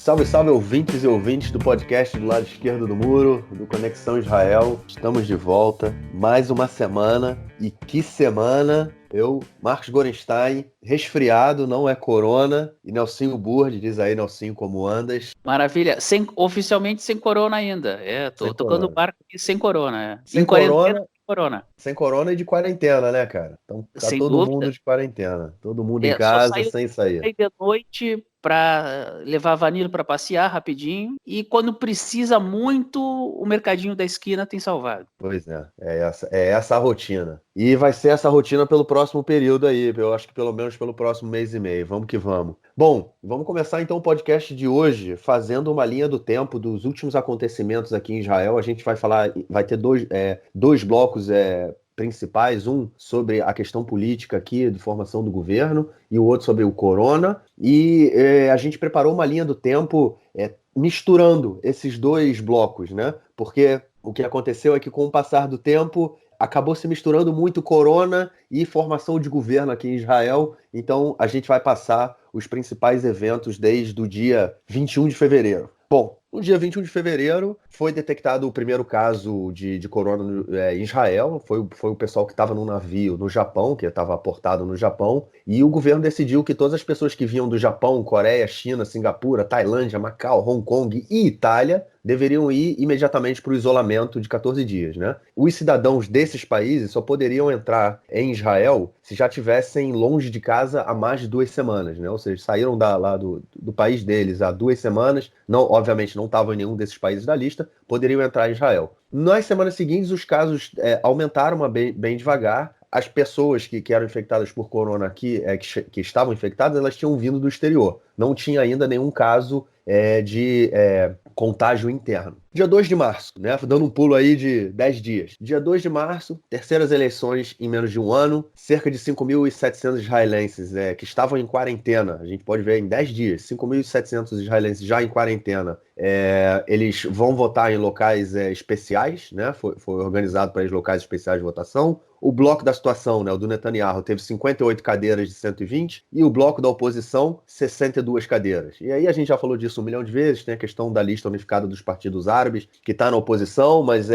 Salve, salve, ouvintes e ouvintes do podcast do lado esquerdo do muro, do Conexão Israel. Estamos de volta, mais uma semana. E que semana! Eu, Marcos Gorenstein, resfriado, não é corona. E Nelsinho Burd, diz aí, Nelsinho, como andas? Maravilha. Oficialmente sem corona ainda. Sem Tô tocando o corona. barco aqui sem corona. Em Sem quarentena, corona, sem corona. sem corona e de quarentena, né, cara? Então tá Sem todo mundo dúvida. de quarentena. Todo mundo em Só casa, saio sem sair. de noite para levar a Vanilla para passear rapidinho. E quando precisa muito, o mercadinho da esquina tem salvado. Pois é essa a rotina. E vai ser essa rotina pelo próximo período aí, eu acho que pelo menos pelo próximo mês e meio. Vamos que vamos. Bom, vamos começar então o podcast de hoje fazendo uma linha do tempo dos últimos acontecimentos aqui em Israel. A gente vai falar, vai ter dois blocos principais, um sobre a questão política aqui, de formação do governo, e o outro sobre o corona. E a gente preparou uma linha do tempo misturando esses dois blocos, né? Porque o que aconteceu é que, com o passar do tempo, acabou se misturando muito corona e formação de governo aqui em Israel. Então, a gente vai passar os principais eventos desde o dia 21 de fevereiro. Bom, no dia 21 de fevereiro foi detectado o primeiro caso de corona em Israel. Foi o pessoal que estava num navio no Japão, que estava aportado no Japão, e o governo decidiu que todas as pessoas que vinham do Japão, Coreia, China, Singapura, Tailândia, Macau, Hong Kong e Itália deveriam ir imediatamente para o isolamento de 14 dias, né? Os cidadãos desses países só poderiam entrar em Israel se já estivessem longe de casa há mais de 2 semanas, né? Ou seja, saíram lá do país deles há 2 semanas, não, obviamente não estavam em nenhum desses países da lista, poderiam entrar em Israel. Nas semanas seguintes, os casos aumentaram bem devagar. As pessoas que eram infectadas por corona aqui, que estavam infectadas, elas tinham vindo do exterior. Não tinha ainda nenhum caso de contágio interno. Dia 2 de março, né? Dando um pulo aí de 10 dias. Dia 2 de março, terceiras eleições em menos de um ano, cerca de 5.700 israelenses que estavam em quarentena. A gente pode ver em 10 dias, 5.700 israelenses já em quarentena. Eles vão votar em locais especiais, né? Foi organizado para eles locais especiais de votação. O bloco da situação, né, o do Netanyahu, teve 58 cadeiras de 120 e o bloco da oposição, 62 cadeiras. E aí a gente já falou disso 1 milhão de vezes, tem a questão da lista unificada dos partidos árabes, que está na oposição, mas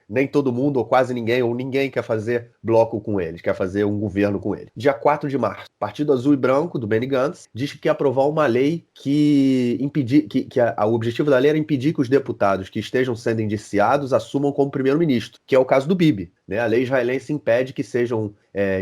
nem todo mundo, ou quase ninguém, ou ninguém quer fazer bloco com eles, quer fazer um governo com eles. Dia 4 de março, Partido Azul e Branco, do Benny Gantz, diz que quer aprovar uma lei que o objetivo da lei era impedir que os deputados que estejam sendo indiciados assumam como primeiro-ministro, que é o caso do Bibi. Né? A lei israelense impede que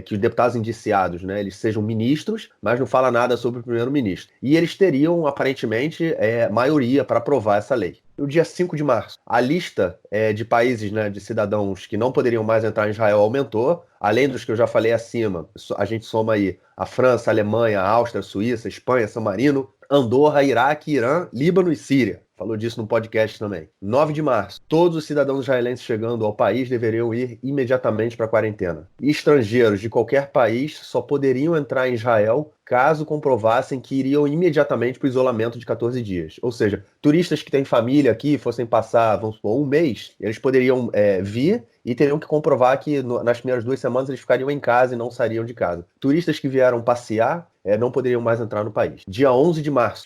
que os deputados indiciados, né, eles sejam ministros, mas não fala nada sobre o primeiro-ministro. E eles teriam, aparentemente, maioria para aprovar essa lei. No dia 5 de março, a lista de países, né, de cidadãos que não poderiam mais entrar em Israel aumentou. Além dos que eu já falei acima, a gente soma aí a França, a Alemanha, a Áustria, a Suíça, a Espanha, San Marino, Andorra, Iraque, Irã, Líbano e Síria. Falou disso no podcast também. 9 de março, todos os cidadãos israelenses chegando ao país deveriam ir imediatamente para a quarentena. E estrangeiros de qualquer país só poderiam entrar em Israel caso comprovassem que iriam imediatamente para o isolamento de 14 dias. Ou seja, turistas que têm família aqui, fossem passar, vamos supor, um mês, eles poderiam vir e teriam que comprovar que nas primeiras 2 semanas eles ficariam em casa e não sairiam de casa. Turistas que vieram passear não poderiam mais entrar no país. Dia 11 de março,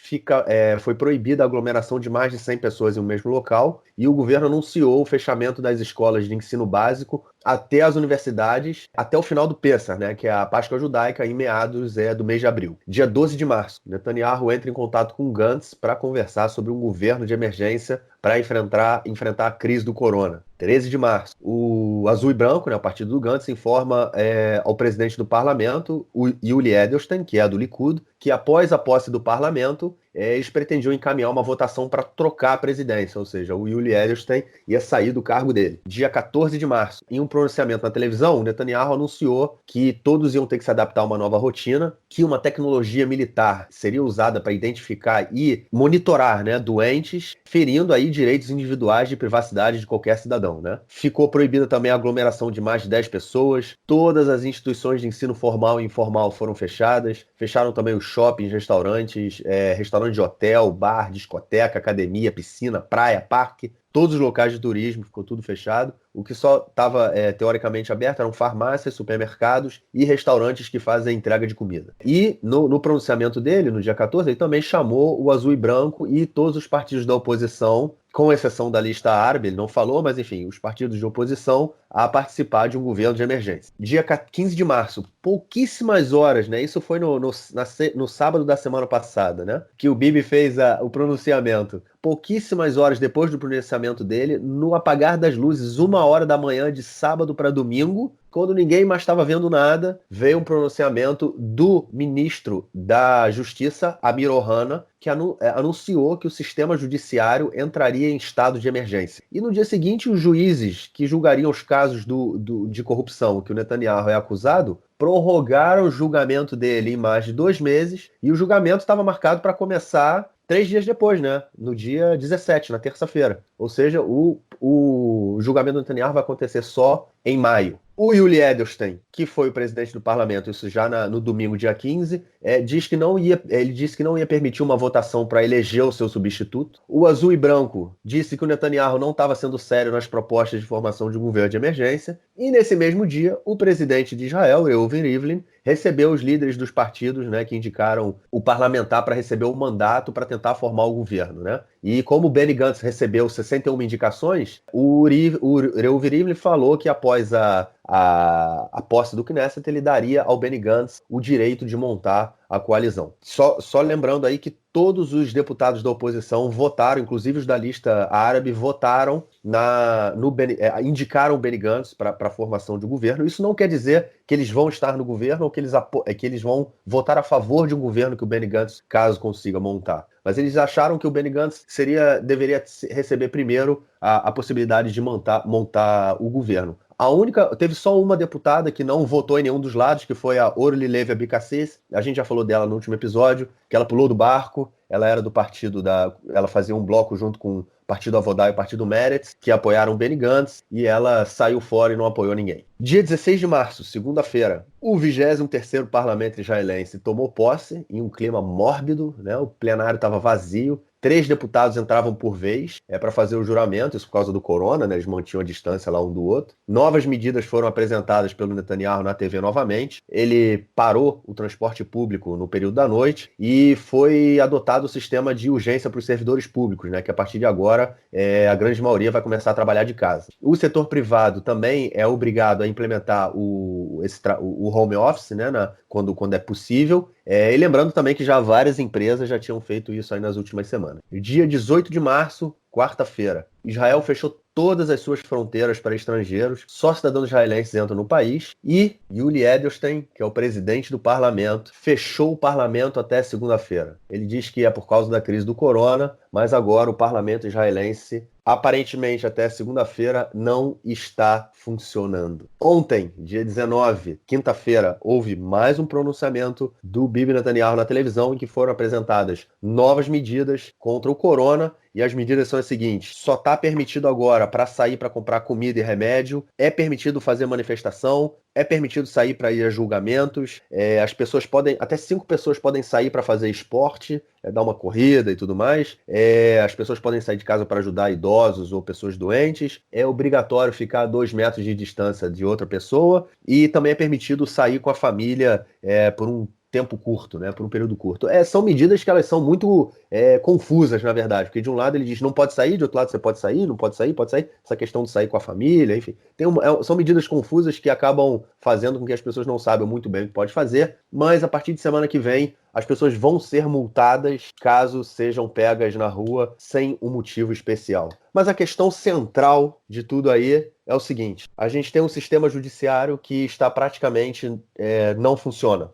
foi proibida a aglomeração de mais de 100 pessoas em um mesmo local e o governo anunciou o fechamento das escolas de ensino básico até as universidades, até o final do Pêssar, né, que é a Páscoa judaica, em meados do mês de abril. Dia 12 de março, Netanyahu entra em contato com Gantz para conversar sobre um governo de emergência para enfrentar a crise do corona. 13 de março, o Azul e Branco, né, o partido do Gantz, informa ao presidente do parlamento, o Yuli Edelstein, que é do Likud, que após a posse do parlamento, eles pretendiam encaminhar uma votação para trocar a presidência, ou seja, o Yuli Edelstein ia sair do cargo dele. Dia 14 de março, em um pronunciamento na televisão, o Netanyahu anunciou que todos iam ter que se adaptar a uma nova rotina, que uma tecnologia militar seria usada para identificar e monitorar, né, doentes, ferindo aí direitos individuais de privacidade de qualquer cidadão, né? Ficou proibida também a aglomeração de mais de 10 pessoas, todas as instituições de ensino formal e informal foram fechadas, fecharam também os shoppings, restaurantes, restaurante de hotel, bar, discoteca, academia, piscina, praia, parque, todos os locais de turismo, ficou tudo fechado. O que só estava teoricamente aberto eram farmácias, supermercados e restaurantes que fazem entrega de comida. E no pronunciamento dele, no dia 14, ele também chamou o Azul e Branco e todos os partidos da oposição, com exceção da lista árabe, ele não falou, mas enfim, os partidos de oposição a participar de um governo de emergência. Dia 15 de março, pouquíssimas horas, né? Isso foi no sábado da semana passada, né? Que o Bibi fez o pronunciamento. Pouquíssimas horas depois do pronunciamento dele, no apagar das luzes, 1h da manhã de sábado para domingo, quando ninguém mais estava vendo nada, veio um pronunciamento do ministro da Justiça, Amir Ohana, que anunciou que o sistema judiciário entraria em estado de emergência. E no dia seguinte, os juízes que julgariam os casos de corrupção que o Netanyahu é acusado, prorrogaram o julgamento dele em mais de 2 meses, e o julgamento estava marcado para começar 3 dias depois, né? No dia 17, na terça-feira. Ou seja, o julgamento do Netanyahu vai acontecer só em maio. O Yuli Edelstein, que foi o presidente do parlamento, isso já no domingo, dia 15, ele disse que não ia permitir uma votação para eleger o seu substituto. O Azul e Branco disse que o Netanyahu não estava sendo sério nas propostas de formação de um governo de emergência. E nesse mesmo dia, o presidente de Israel, Reuven Rivlin, recebeu os líderes dos partidos, né, que indicaram o parlamentar para receber o mandato para tentar formar o governo, né? E como o Benny Gantz recebeu 61 indicações, o Reuven Rivlin falou que após a posse do Knesset, ele daria ao Benny Gantz o direito de montar a coalizão. Só lembrando aí que todos os deputados da oposição votaram, inclusive os da lista árabe, votaram indicaram o Benny Gantz para a formação de um governo. Isso não quer dizer que eles vão estar no governo ou que eles vão votar a favor de um governo que o Benny Gantz, caso consiga montar. Mas eles acharam que o Benny Gantz deveria receber primeiro a possibilidade de montar o governo. Teve só uma deputada que não votou em nenhum dos lados, que foi a Orly Levy Abicacis. A gente já falou dela no último episódio, que ela pulou do barco. Ela era do partido ela fazia um bloco junto com o Partido Avodá e o Partido Meretz, que apoiaram o Benny Gantz, e ela saiu fora e não apoiou ninguém. Dia 16 de março, segunda-feira, o 23º parlamento israelense tomou posse em um clima mórbido, né? O plenário estava vazio. 3 deputados entravam por vez para fazer o juramento, isso por causa do corona, né? Eles mantinham a distância lá um do outro. Novas medidas foram apresentadas pelo Netanyahu na TV novamente. Ele parou o transporte público no período da noite e foi adotado o sistema de urgência para os servidores públicos, né? Que a partir de agora a grande maioria vai começar a trabalhar de casa. O setor privado também é obrigado a implementar o home office, né? Quando é possível. E lembrando também que já várias empresas já tinham feito isso aí nas últimas semanas. Dia 18 de março, quarta-feira, Israel fechou todas as suas fronteiras para estrangeiros, só cidadãos israelenses entram no país, e Yuli Edelstein, que é o presidente do parlamento, fechou o parlamento até segunda-feira. Ele diz que é por causa da crise do corona, mas agora o parlamento israelense, aparentemente até segunda-feira, não está funcionando. Ontem, dia 19, quinta-feira, houve mais um pronunciamento do Bibi Netanyahu na televisão, em que foram apresentadas novas medidas contra o corona. E as medidas são as seguintes: só está permitido agora para sair para comprar comida e remédio, é permitido fazer manifestação, é permitido sair para ir a julgamentos, as pessoas até 5 pessoas podem sair para fazer esporte, dar uma corrida e tudo mais, as pessoas podem sair de casa para ajudar idosos ou pessoas doentes, é obrigatório ficar a 2 metros de distância de outra pessoa, e também é permitido sair com a família por um tempo curto, né, por um período curto. São medidas que elas são muito confusas, na verdade, porque de um lado ele diz não pode sair, de outro lado você pode sair, não pode sair, pode sair, essa questão de sair com a família, enfim. São medidas confusas que acabam fazendo com que as pessoas não saibam muito bem o que pode fazer, mas a partir de semana que vem as pessoas vão ser multadas caso sejam pegas na rua sem um motivo especial. Mas a questão central de tudo aí é o seguinte: a gente tem um sistema judiciário que está praticamente não funciona.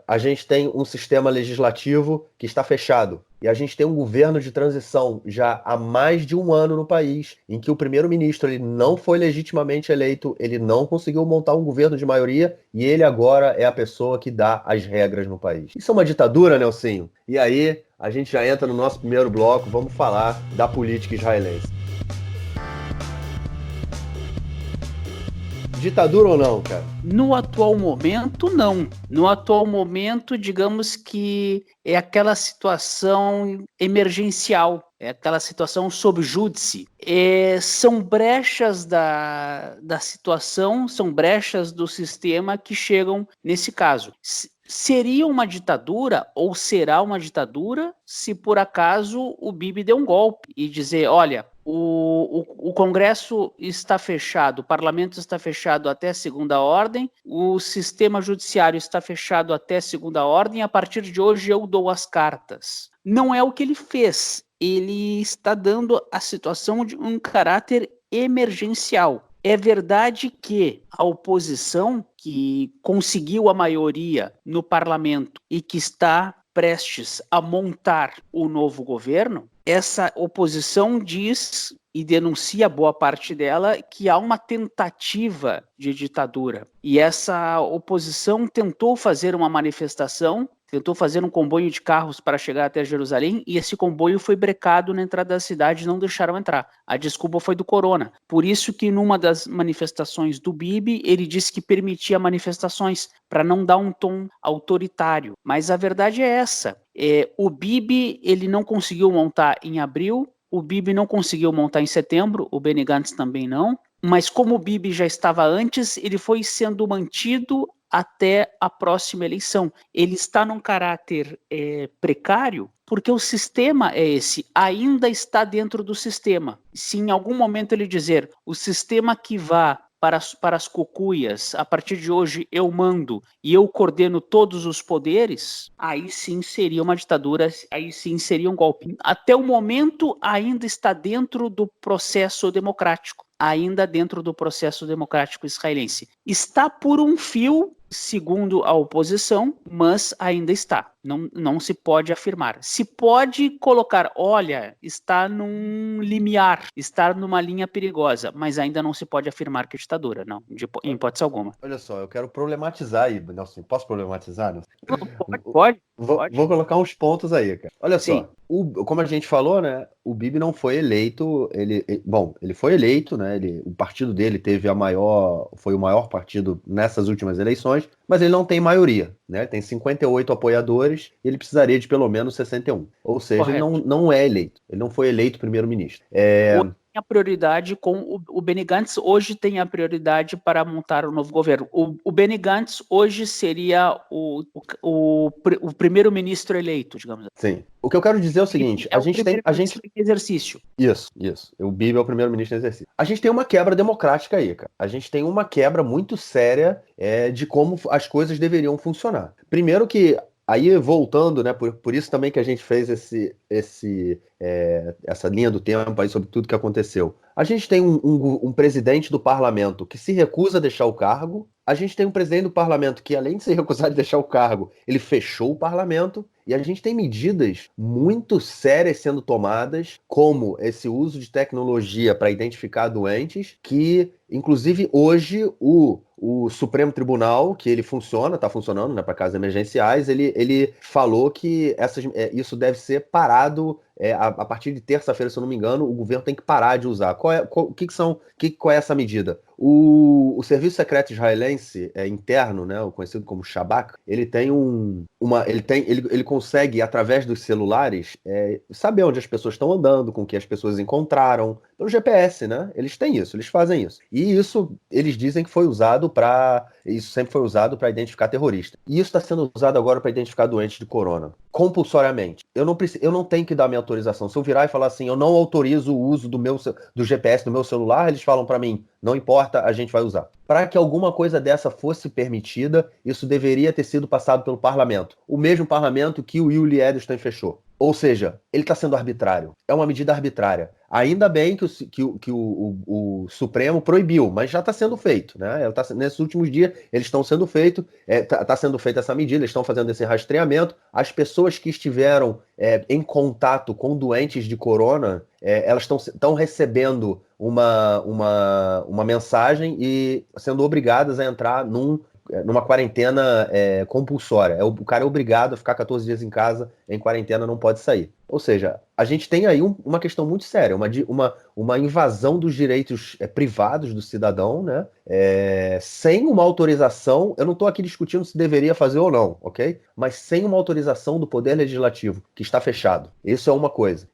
A gente tem um sistema legislativo que está fechado. E a gente tem um governo de transição já há mais de 1 ano no país, em que o primeiro-ministro ele não foi legitimamente eleito, ele não conseguiu montar um governo de maioria, e ele agora é a pessoa que dá as regras no país. Isso é uma ditadura, Nelsinho? E aí, a gente já entra no nosso primeiro bloco, vamos falar da política israelense. Ditadura ou não, cara? No atual momento, não. No atual momento, digamos que é aquela situação emergencial, é aquela situação sob júdice. São brechas da situação, são brechas do sistema que chegam nesse caso. Seria uma ditadura ou será uma ditadura se por acaso o Bibi der um golpe e dizer, olha, o Congresso está fechado, o Parlamento está fechado até segunda ordem, o sistema judiciário está fechado até segunda ordem, a partir de hoje eu dou as cartas. Não é o que ele fez, ele está dando a situação de um caráter emergencial. É verdade que a oposição, que conseguiu a maioria no parlamento e que está prestes a montar o novo governo, essa oposição diz e denuncia, boa parte dela, que há uma tentativa de ditadura. E essa oposição tentou fazer uma manifestação, tentou fazer um comboio de carros para chegar até Jerusalém, e esse comboio foi brecado na entrada da cidade, não deixaram entrar. A desculpa foi do Corona. Por isso que numa das manifestações do Bibi, ele disse que permitia manifestações, para não dar um tom autoritário. Mas a verdade é essa. O Bibi, ele não conseguiu montar em abril, o Bibi não conseguiu montar em setembro, o Benny Gantz também não, mas como o Bibi já estava antes, ele foi sendo mantido até a próxima eleição. Ele está num caráter precário, porque o sistema é esse, ainda está dentro do sistema. Se em algum momento ele dizer, o sistema que vá para as cucuias, a partir de hoje eu mando e eu coordeno todos os poderes, aí sim seria uma ditadura, aí sim seria um golpe. Até o momento ainda está dentro do processo democrático, ainda dentro do processo democrático israelense. Está por um fio, segundo a oposição, mas ainda está. Não se pode afirmar. Se pode colocar, olha, está num limiar, está numa linha perigosa, mas ainda não se pode afirmar que é ditadura, não, em hipótese alguma. Olha só, eu quero problematizar aí, Nelson. Posso problematizar, Nelson? Pode. Vou colocar uns pontos aí, cara. Olha Sim. só, como a gente falou, né? O Bibi não foi eleito. Ele foi eleito, né? O partido dele foi o maior partido nessas últimas eleições, mas ele não tem maioria, né? Ele tem 58 apoiadores e ele precisaria de pelo menos 61. Ou seja, ele não é eleito. Ele não foi eleito primeiro-ministro. A prioridade com o Benny Gantz hoje tem a prioridade para montar o novo governo. O Benny Gantz hoje seria o primeiro-ministro eleito, digamos assim. Sim. O que eu quero dizer é o seguinte, a gente tem exercício. Isso. O Bibi é o primeiro-ministro em exercício. A gente tem uma quebra democrática aí, cara. A gente tem uma quebra muito séria de como as coisas deveriam funcionar. Primeiro que aí, voltando, né, por isso também que a gente fez essa linha do tempo aí sobre tudo que aconteceu. A gente tem um presidente do parlamento que se recusa a deixar o cargo. A gente tem um presidente do parlamento que, além de se recusar de deixar o cargo, ele fechou o parlamento. E a gente tem medidas muito sérias sendo tomadas, como esse uso de tecnologia para identificar doentes, que, inclusive, hoje o Supremo Tribunal, que ele está funcionando, né, para casos emergenciais, ele falou que isso deve ser parado a partir de terça-feira, se eu não me engano, o governo tem que parar de usar. Qual é essa medida? O Serviço Secreto Israelense interno, né, o conhecido como Shabak, ele consegue, através dos celulares, saber onde as pessoas estão andando, com o que as pessoas encontraram, pelo GPS, né? Eles têm isso, eles fazem isso. E isso, eles dizem que isso sempre foi usado para identificar terroristas. E isso está sendo usado agora para identificar doentes de corona, compulsoriamente. Eu não tenho que dar minha autorização. Se eu virar e falar assim, eu não autorizo o uso do GPS do meu celular, eles falam para mim, não importa, a gente vai usar. Para que alguma coisa dessa fosse permitida, isso deveria ter sido passado pelo parlamento. O mesmo parlamento que o Yuli Edelstein fechou. Ou seja, ele está sendo arbitrário. É uma medida arbitrária. Ainda bem que o Supremo proibiu, mas já está sendo feito, né? Nesses últimos dias, eles estão sendo feitos, está sendo feita essa medida, eles estão fazendo esse rastreamento. As pessoas que estiveram em contato com doentes de corona, elas estão recebendo uma mensagem e sendo obrigadas a entrar numa quarentena compulsória. O cara é obrigado a ficar 14 dias em casa, em quarentena, não pode sair. Ou seja, a gente tem aí uma questão muito séria, uma invasão dos direitos privados do cidadão, né? Sem uma autorização. Eu não estou aqui discutindo se deveria fazer ou não, ok? Mas sem uma autorização do Poder Legislativo, que está fechado. Isso é uma coisa.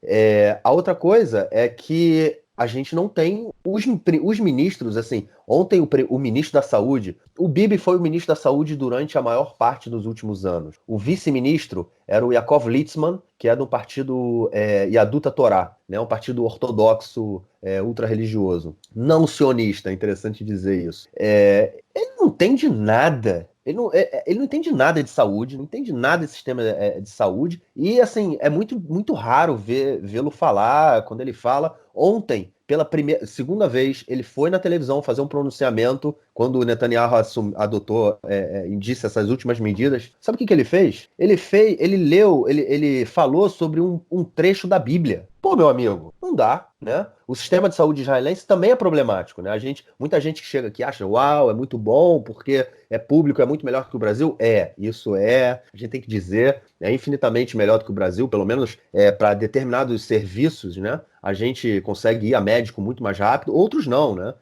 A outra coisa é que a gente não tem os ministros, assim, ontem o ministro da Saúde, o Bibi foi o ministro da Saúde durante a maior parte dos últimos anos. O vice-ministro era o Yaakov Litzman, que é do partido Yaduta Torá, né, um partido ortodoxo ultra-religioso, não sionista, é interessante dizer isso. Ele não entende nada. Ele não entende nada de saúde, não entende nada de sistema de saúde, e assim, é muito, muito raro vê-lo falar. Quando ele fala, ontem, pela segunda vez, ele foi na televisão fazer um pronunciamento quando o Netanyahu adotou e disse essas últimas medidas. Sabe o que ele fez? Ele falou sobre um trecho da Bíblia. Pô, meu amigo, não dá, né? O sistema de saúde israelense também é problemático, né? Muita gente que chega aqui acha, uau, é muito bom porque é público, é muito melhor que o Brasil. Isso a gente tem que dizer, é infinitamente melhor do que o Brasil, pelo menos para determinados serviços, né? A gente consegue ir a médico muito mais rápido, outros não, né?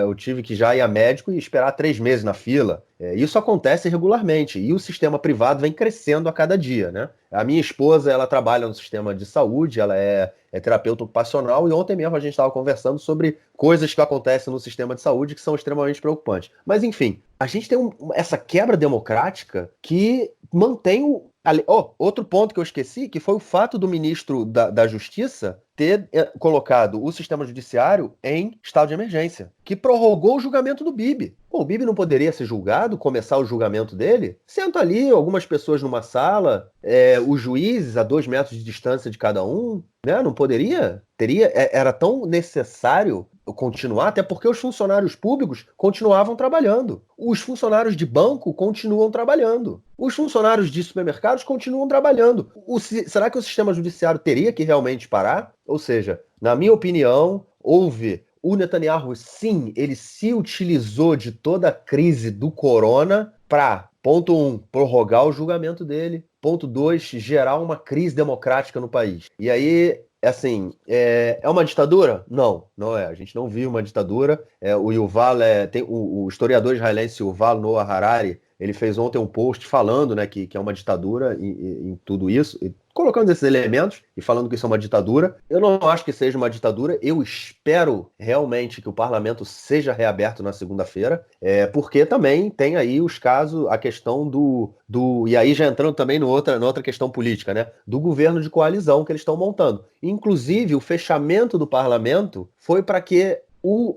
Eu tive que já ir a médico e esperar 3 meses na fila. Isso acontece regularmente e o sistema privado vem crescendo a cada dia, né? A minha esposa, ela trabalha no sistema de saúde, ela é terapeuta ocupacional, e ontem mesmo a gente estava conversando sobre coisas que acontecem no sistema de saúde que são extremamente preocupantes. Mas enfim, a gente tem essa quebra democrática que mantém outro ponto que eu esqueci, que foi o fato do ministro da Justiça ter colocado o sistema judiciário em estado de emergência, que prorrogou o julgamento do Bibi. Pô, o Bibi não poderia ser julgado, começar o julgamento dele? Senta ali, algumas pessoas numa sala, os juízes a 2 metros de distância de cada um, né? Não poderia? Era tão necessário continuar, até porque os funcionários públicos continuavam trabalhando. Os funcionários de banco continuam trabalhando. Os funcionários de supermercados continuam trabalhando. Será que o sistema judiciário teria que realmente parar? Ou seja, na minha opinião, o Netanyahu, sim, ele se utilizou de toda a crise do corona para, ponto 1, prorrogar o julgamento dele, ponto 2, gerar uma crise democrática no país. E aí, assim, é uma ditadura? Não, não é. A gente não viu uma ditadura. O Yuval, o historiador israelense Yuval Noah Harari, ele fez ontem um post falando, né, que é uma ditadura em tudo isso, colocando esses elementos e falando que isso é uma ditadura. Eu não acho que seja uma ditadura. Eu espero realmente que o parlamento seja reaberto na segunda-feira, porque também tem aí os casos, a questão e aí já entrando também na outra questão política, né, do governo de coalizão que eles estão montando. Inclusive, o fechamento do parlamento foi para que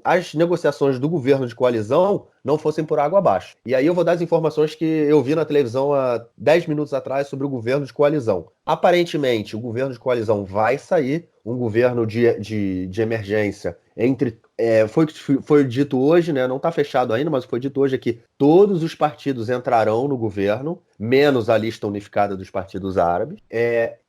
as negociações do governo de coalizão não fossem por água abaixo. E aí eu vou dar as informações que eu vi na televisão há 10 minutos atrás sobre o governo de coalizão. Aparentemente, o governo de coalizão vai sair, um governo de emergência foi dito hoje, né? Não está fechado ainda, mas foi dito hoje que todos os partidos entrarão no governo, menos a lista unificada dos partidos árabes.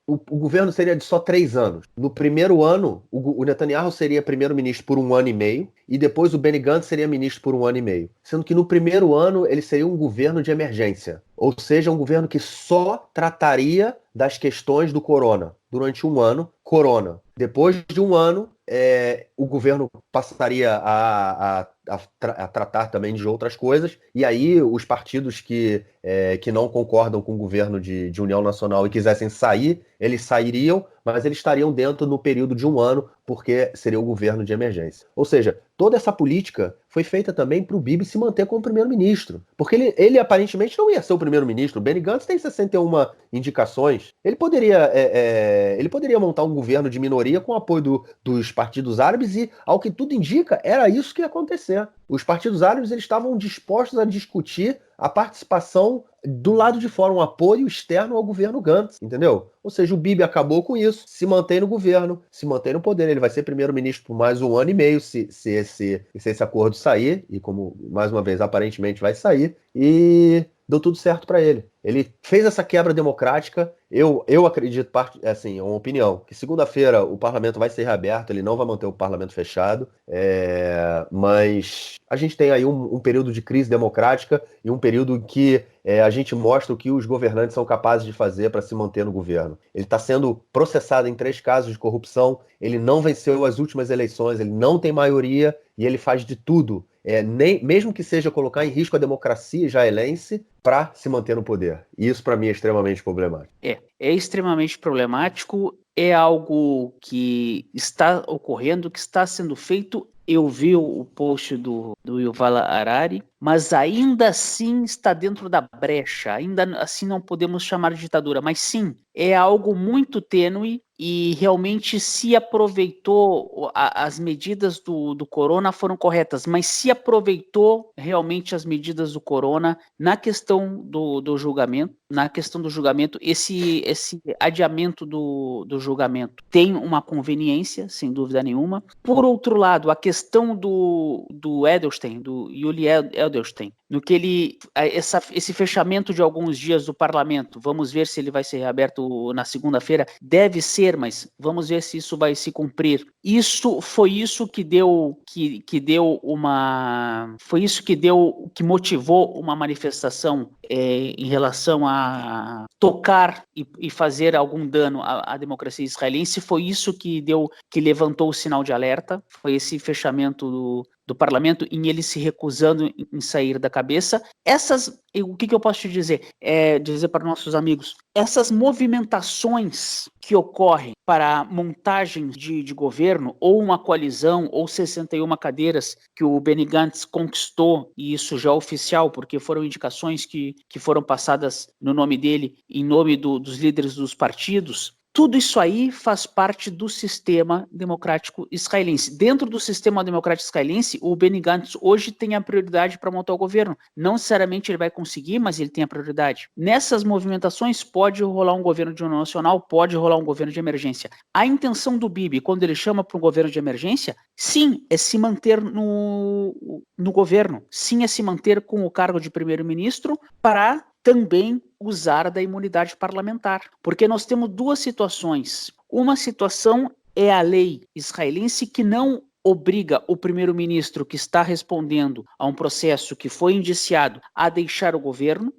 O governo seria de só 3 anos. No primeiro ano, o Netanyahu seria primeiro-ministro por 1 ano e meio, e depois o Benny Gantz seria ministro por 1 ano e meio. Sendo que no primeiro ano ele seria um governo de emergência. Ou seja, um governo que só trataria das questões do corona. Durante 1 ano, corona. Depois de 1 ano, o governo passaria a tratar também de outras coisas, e aí os partidos que não concordam com o governo de união nacional e quisessem sair, eles sairiam, mas eles estariam dentro no período de 1 ano, porque seria o governo de emergência. Ou seja, toda essa política foi feita também para o Bibi se manter como primeiro-ministro, porque ele aparentemente não ia ser o primeiro-ministro. O Benny Gantz tem 61 indicações. Ele poderia montar um governo de minoria com o apoio dos partidos árabes, e, ao que tudo indica, era isso que ia acontecer. Os partidos árabes eles estavam dispostos a discutir a participação do lado de fora, um apoio externo ao governo Gantz, entendeu? Ou seja, o Bibi acabou com isso, se mantém no governo, se mantém no poder. Ele vai ser primeiro-ministro por mais 1 ano e meio, se esse acordo sair, e como, mais uma vez, aparentemente vai sair. E deu tudo certo para ele. Ele fez essa quebra democrática. Eu acredito, assim, é uma opinião, que segunda-feira o parlamento vai ser reaberto, ele não vai manter o parlamento fechado, mas a gente tem aí um período de crise democrática e um período em que a gente mostra o que os governantes são capazes de fazer para se manter no governo. Ele está sendo processado em 3 casos de corrupção, ele não venceu as últimas eleições, ele não tem maioria e ele faz de tudo, mesmo que seja colocar em risco a democracia israelense, para se manter no poder. E isso, para mim, é extremamente problemático. É extremamente problemático, é algo que está ocorrendo, que está sendo feito. Eu vi o post do Yuval Harari, mas ainda assim está dentro da brecha, ainda assim não podemos chamar de ditadura, mas sim, é algo muito tênue e realmente se aproveitou, as medidas do corona foram corretas, mas se aproveitou realmente as medidas do corona na questão do julgamento, esse adiamento do julgamento tem uma conveniência, sem dúvida nenhuma. Por outro lado, a questão do Edelstein, do Yuli Edelstein, no que esse fechamento de alguns dias do parlamento, vamos ver se ele vai ser reaberto na segunda-feira, deve ser, mas vamos ver se isso vai se cumprir. Foi isso que motivou uma manifestação em relação a tocar e fazer algum dano à democracia israelense. Foi isso que levantou o sinal de alerta, foi esse fechamento do parlamento, em ele se recusando em sair da cabeça. O que eu posso te dizer? Dizer para nossos amigos, essas movimentações que ocorrem para montagem de governo, ou uma coalizão, ou 61 cadeiras que o Benny Gantz conquistou, e isso já é oficial, porque foram indicações que foram passadas no nome dele, em nome dos líderes dos partidos. Tudo isso aí faz parte do sistema democrático israelense. Dentro do sistema democrático israelense, o Benny Gantz hoje tem a prioridade para montar o governo. Não necessariamente ele vai conseguir, mas ele tem a prioridade. Nessas movimentações pode rolar um governo de união nacional, pode rolar um governo de emergência. A intenção do Bibi, quando ele chama para um governo de emergência, sim, é se manter no governo. Sim, é se manter com o cargo de primeiro-ministro para também usar da imunidade parlamentar. Porque nós temos 2 situações. Uma situação é a lei israelense que não obriga o primeiro-ministro que está respondendo a um processo que foi indiciado a deixar o governo.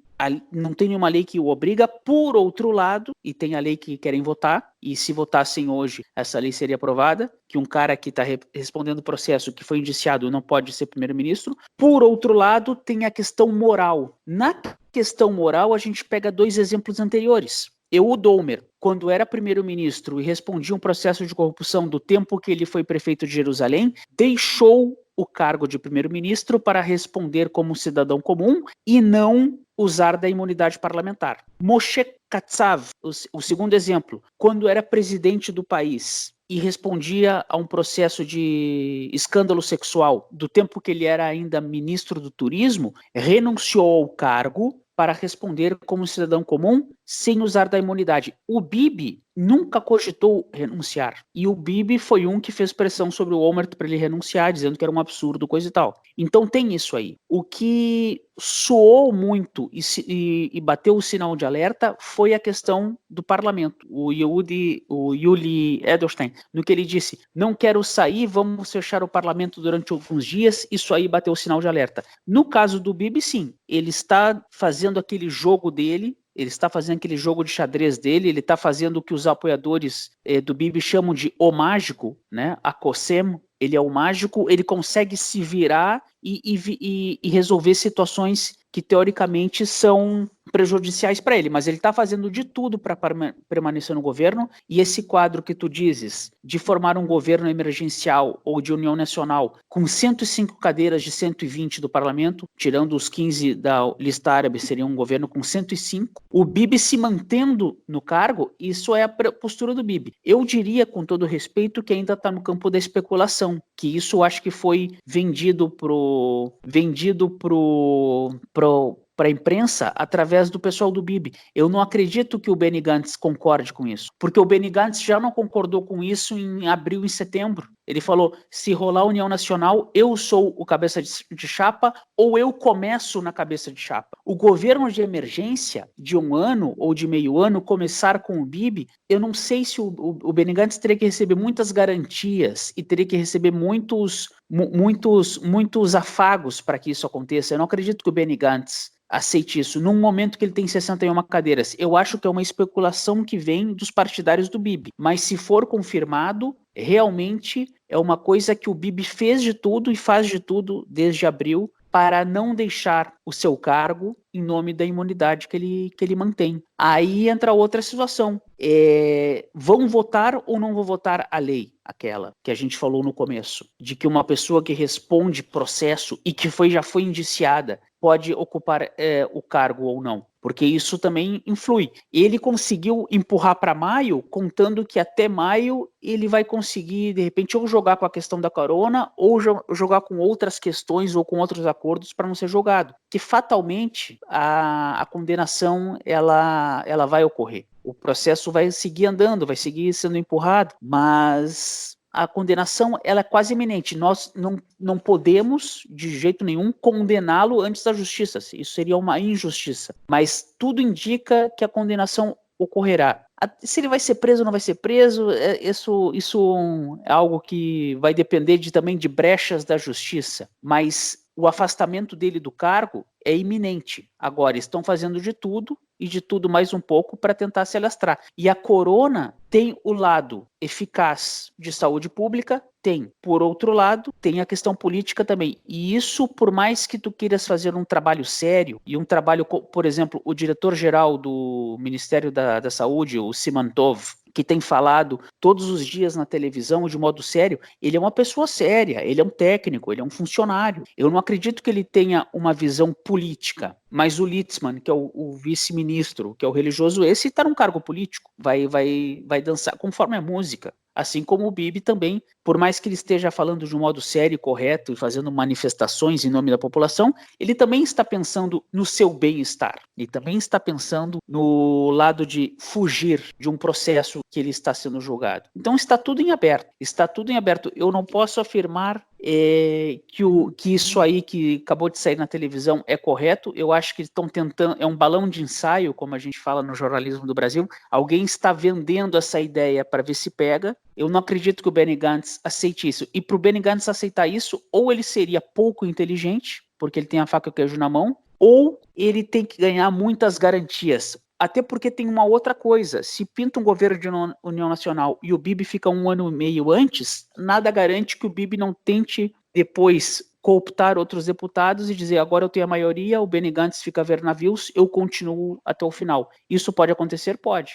Não tem nenhuma lei que o obriga. Por outro lado, e tem a lei que querem votar, e se votassem hoje, essa lei seria aprovada, que um cara que está respondendo o processo que foi indiciado não pode ser primeiro-ministro. Por outro lado, tem a questão moral. Na questão moral, a gente pega 2 exemplos anteriores. Ehud Olmert, quando era primeiro-ministro e respondia um processo de corrupção do tempo que ele foi prefeito de Jerusalém, deixou o cargo de primeiro-ministro para responder como cidadão comum e não usar da imunidade parlamentar. Moshe Katsav, o segundo exemplo, quando era presidente do país e respondia a um processo de escândalo sexual do tempo que ele era ainda ministro do turismo, renunciou ao cargo para responder como cidadão comum sem usar da imunidade. O Bibi nunca cogitou renunciar. E o Bibi foi um que fez pressão sobre o Olmert para ele renunciar, dizendo que era um absurdo, coisa e tal. Então tem isso aí. O que soou muito e bateu o sinal de alerta foi a questão do parlamento. O Yuli Edelstein, no que ele disse, não quero sair, vamos fechar o parlamento durante alguns dias, isso aí bateu o sinal de alerta. No caso do Bibi, sim, ele está fazendo aquele jogo dele, ele está fazendo aquele jogo de xadrez dele, ele está fazendo o que os apoiadores do Bibi chamam de o mágico, né? A Kossem, ele é o mágico, ele consegue se virar e resolver situações que teoricamente são prejudiciais para ele, mas ele está fazendo de tudo para permanecer no governo, e esse quadro que tu dizes, de formar um governo emergencial ou de união nacional, com 105 cadeiras de 120 do parlamento, tirando os 15 da lista árabe, seria um governo com 105, o Bibi se mantendo no cargo, isso é a postura do Bibi. Eu diria, com todo respeito, que ainda está no campo da especulação, que isso acho que foi vendido para a imprensa através do pessoal do Bibi. Eu não acredito que o Benny Gantz concorde com isso, porque o Benny Gantz já não concordou com isso em abril e setembro. Ele falou, se rolar União Nacional, eu sou o cabeça de chapa ou eu começo na cabeça de chapa. O governo de emergência de 1 ano ou de meio ano começar com o Bibi, eu não sei se o Benny Gantz teria que receber muitas garantias e teria que receber muitos afagos para que isso aconteça. Eu não acredito que o Benny Gantz aceite isso, num momento que ele tem 61 cadeiras. Eu acho que é uma especulação que vem dos partidários do Bibi, mas se for confirmado, realmente é uma coisa que o Bibi fez de tudo e faz de tudo desde abril para não deixar o seu cargo em nome da imunidade que ele mantém. Aí entra outra situação. Vão votar ou não vão votar a lei? Aquela que a gente falou no começo, de que uma pessoa que responde processo e que já foi indiciada pode ocupar o cargo ou não, porque isso também influi. Ele conseguiu empurrar para maio, contando que até maio ele vai conseguir, de repente, ou jogar com a questão da corona, ou jogar com outras questões ou com outros acordos para não ser jogado. Que fatalmente a condenação ela vai ocorrer. O processo vai seguir andando, vai seguir sendo empurrado, mas a condenação ela é quase iminente. Nós não podemos, de jeito nenhum, condená-lo antes da justiça. Isso seria uma injustiça. Mas tudo indica que a condenação ocorrerá. Se ele vai ser preso ou não vai ser preso, isso é algo que vai depender também de brechas da justiça. Mas o afastamento dele do cargo é iminente. Agora, estão fazendo de tudo e de tudo mais um pouco para tentar se alastrar. E a corona tem o lado eficaz de saúde pública, tem. Por outro lado, tem a questão política também. E isso, por mais que tu queiras fazer um trabalho sério, e um trabalho, por exemplo, o diretor-geral do Ministério da Saúde, o Simantov, que tem falado todos os dias na televisão de modo sério, ele é uma pessoa séria, ele é um técnico, ele é um funcionário. Eu não acredito que ele tenha uma visão política, mas o Litzmann, que é o vice-ministro, que é o religioso, esse está num cargo político, vai dançar conforme a música. Assim como o Bibi também, por mais que ele esteja falando de um modo sério e correto e fazendo manifestações em nome da população, ele também está pensando no seu bem-estar. Ele também está pensando no lado de fugir de um processo que ele está sendo julgado. Então está tudo em aberto. Está tudo em aberto. Eu não posso afirmar que isso aí que acabou de sair na televisão é correto. Eu acho que estão tentando, é um balão de ensaio, como a gente fala no jornalismo do Brasil. Alguém está vendendo essa ideia para ver se pega. Eu não acredito que o Benny Gantz aceite isso. E para o Benny Gantz aceitar isso, ou ele seria pouco inteligente, porque ele tem a faca e o queijo na mão, ou ele tem que ganhar muitas garantias. Até porque tem uma outra coisa, se pinta um governo de União Nacional e o Bibi fica 1 ano e meio antes, nada garante que o Bibi não tente depois cooptar outros deputados e dizer agora eu tenho a maioria, o Benny Gantz fica a ver navios, eu continuo até o final. Isso pode acontecer? Pode.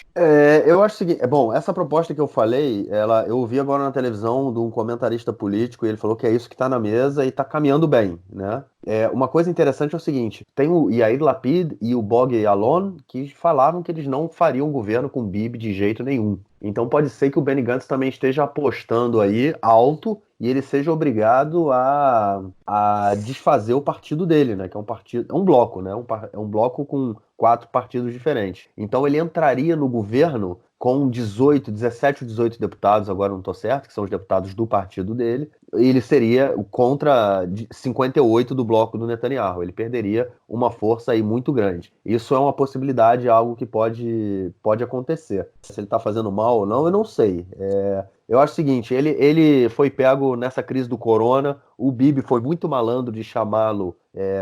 Eu acho o seguinte, bom, essa proposta que eu falei, eu ouvi agora na televisão de um comentarista político e ele falou que é isso que está na mesa e está caminhando bem, né? Uma coisa interessante é o seguinte, tem o Yair Lapid e o Bogey Alon que falavam que eles não fariam governo com Bibi de jeito nenhum. Então pode ser que o Benny Gantz também esteja apostando aí alto e ele seja obrigado a desfazer o partido dele, né? Que é um partido, é um bloco, né? É um bloco com 4 partidos diferentes. Então ele entraria no governo com 17 ou 18 deputados, agora não estou certo, que são os deputados do partido dele. Ele seria contra 58 do bloco do Netanyahu. Ele perderia uma força aí muito grande. Isso é uma possibilidade, algo que pode acontecer. Se ele está fazendo mal ou não, eu não sei. Eu acho o seguinte, ele foi pego nessa crise do corona, o Bibi foi muito malandro de chamá-lo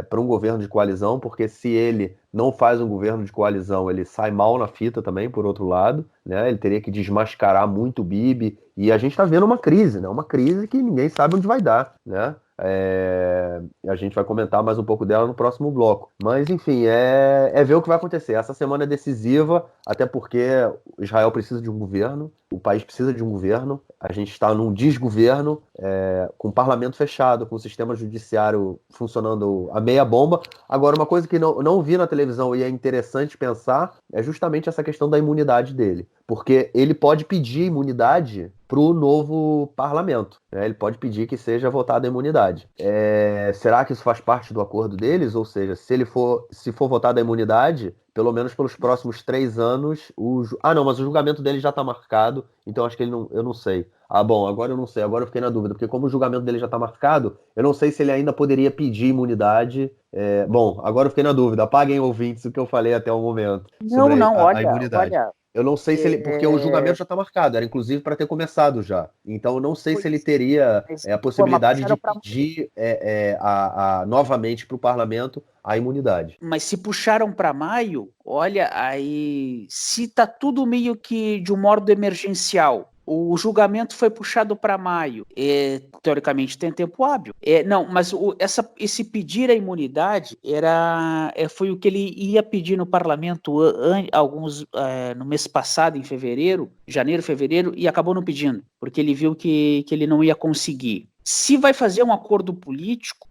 para um governo de coalizão, porque se ele não faz um governo de coalizão, ele sai mal na fita também, por outro lado, né? Ele teria que desmascarar muito o Bibi, e a gente está vendo uma crise, né? Uma crise que ninguém sabe onde vai dar, né? A gente vai comentar mais um pouco dela no próximo bloco. Mas, enfim, é ver o que vai acontecer. Essa semana é decisiva, até porque Israel precisa de um governo, o país precisa de um governo, a gente está num desgoverno, com o parlamento fechado, com o sistema judiciário funcionando a meia bomba. Agora, uma coisa que não vi na televisão e é interessante pensar é justamente essa questão da imunidade dele. Porque ele pode pedir imunidade para o novo parlamento, né? Ele pode pedir que seja votada a imunidade. Será que isso faz parte do acordo deles? Ou seja, se for votada a imunidade, pelo menos pelos próximos 3 anos... Não, mas o julgamento dele já está marcado, então acho que eu não sei. Ah, bom, agora eu não sei, agora eu fiquei na dúvida, porque como o julgamento dele já está marcado, eu não sei se ele ainda poderia pedir imunidade. Bom, agora eu fiquei na dúvida, apaguem ouvintes o que eu falei até o momento Não, sobre não, a olha, imunidade. olha, Eu não sei se ele, porque o é, julgamento já está marcado, era inclusive para ter começado já. Então eu não sei se ele pois, teria mas, a mas possibilidade de puxaram para pedir novamente para o parlamento a imunidade. Mas se puxaram para maio, olha, aí se tá tudo meio que de um modo emergencial, o julgamento foi puxado para maio, teoricamente tem tempo hábil. Não, mas esse pedir a imunidade foi o que ele ia pedir no parlamento no mês passado, em fevereiro, janeiro, fevereiro, e acabou não pedindo, porque ele viu que ele não ia conseguir. Se vai fazer um acordo político,